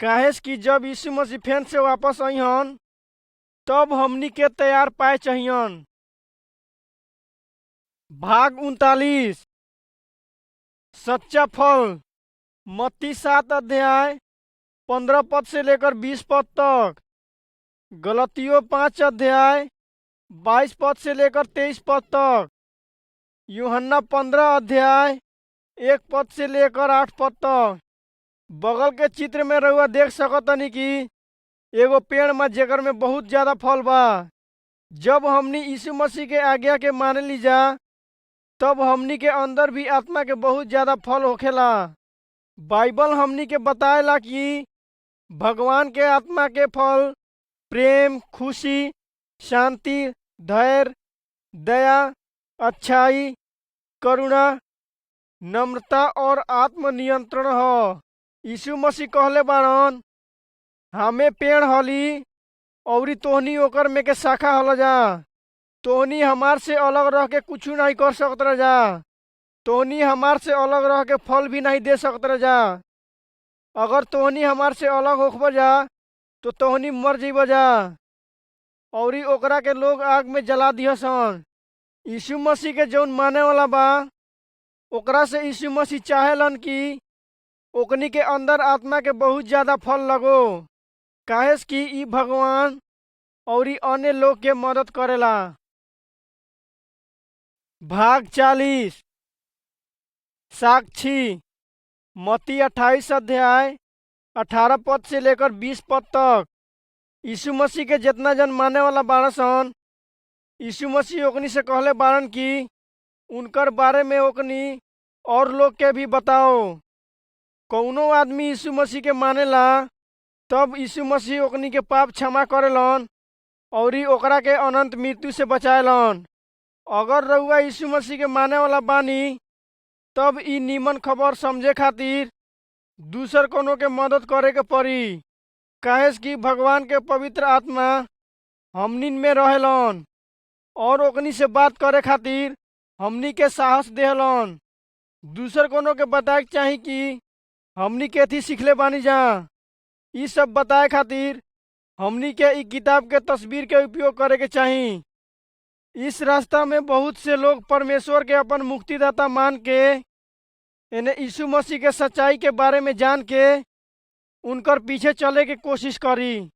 काहे कि जब यीशु मसीह फेन से वापस अइहन तब हमनी के तैयार पाए चाहियन। भाग 39 सच्चा फल। मत्ती 7 अध्याय 15 पद से लेकर 20 पद तक। गलतियों 5 अध्याय 22 पद से लेकर 23 पद तक। यूहन्ना 15 अध्याय 1 पद से लेकर 8 पद तक। बगल के चित्र में रउआ देख सकतनी कि एगो पेड़ में जेकर में बहुत ज्यादा फल बा। जब हमनी यीशु मसीह के आज्ञा के मान ली जा तब हमनी के अंदर भी आत्मा के बहुत ज्यादा फल होखेला। बाइबल हमनी के बताएला कि भगवान के आत्मा के फल प्रेम, खुशी, शांति, धैर्य, दया, अच्छाई, करुणा, नम्रता और आत्मनियंत्रण ह। यीशु मसीह कहले बाड़न, हमें पेड़ हली औरी तोहनी ओकर में के शाखा हल जा। तोहनी हमार से अलग रह के कुछ नहीं कर सकत रह जा। तोहनी हमार से अलग रह के फल भी नहीं दे सकत रह जा। अगर तोहनी हमार से अलग होखब जा तो तोहनी मर जइब जा औरी ओकरा के लोग आग में जला दिहसन। यीशु मसीह के जौन माने वाला बा ओकरा से यीशु मसीह चाहेलन कि ओकनी के अंदर आत्मा के बहुत ज्यादा फल लगो, काहेस कि ई भगवान औरी अन्य लोग के मदद करेला। भाग 40 साक्षी। मत्ती 28 अध्याय 18 पद से लेकर 20 पद तक। यीशु मसीह के जितना जन माने वाला बारन सन, यीशु मसीह ओकनी से कहले बारन कि उनकर बारे में ओकनी और लोग के भी बताओ। कौनो आदमी यीशु मसीह के मानेला तब यीशु मसीह ओकनी के पाप क्षमा करेलन औरी ओकरा के अनंत मृत्यु से बचाएलन। अगर रउआ यीशु मसीह के माने वाला बानी तब ई नीमन खबर समझे खातिर दूसर कोनो के मदद करे के पड़ी, काहेस कि भगवान के पवित्र आत्मा हमनिन में रहेलन और ओकनी से बात करे खातिर हमनी के साहस देहलन। दूसर कोनो के बताए के चाही कि हमनी के थी सीखले बानी जा। ई सब बताए खातिर हमनी के ई किताब के तस्वीर के उपयोग करे के चाही। इस रास्ता में बहुत से लोग परमेश्वर के अपन मुक्तिदाता मान के इन्हें यीशु मसीह के सच्चाई के बारे में जान के उनकर पीछे चले के कोशिश करी।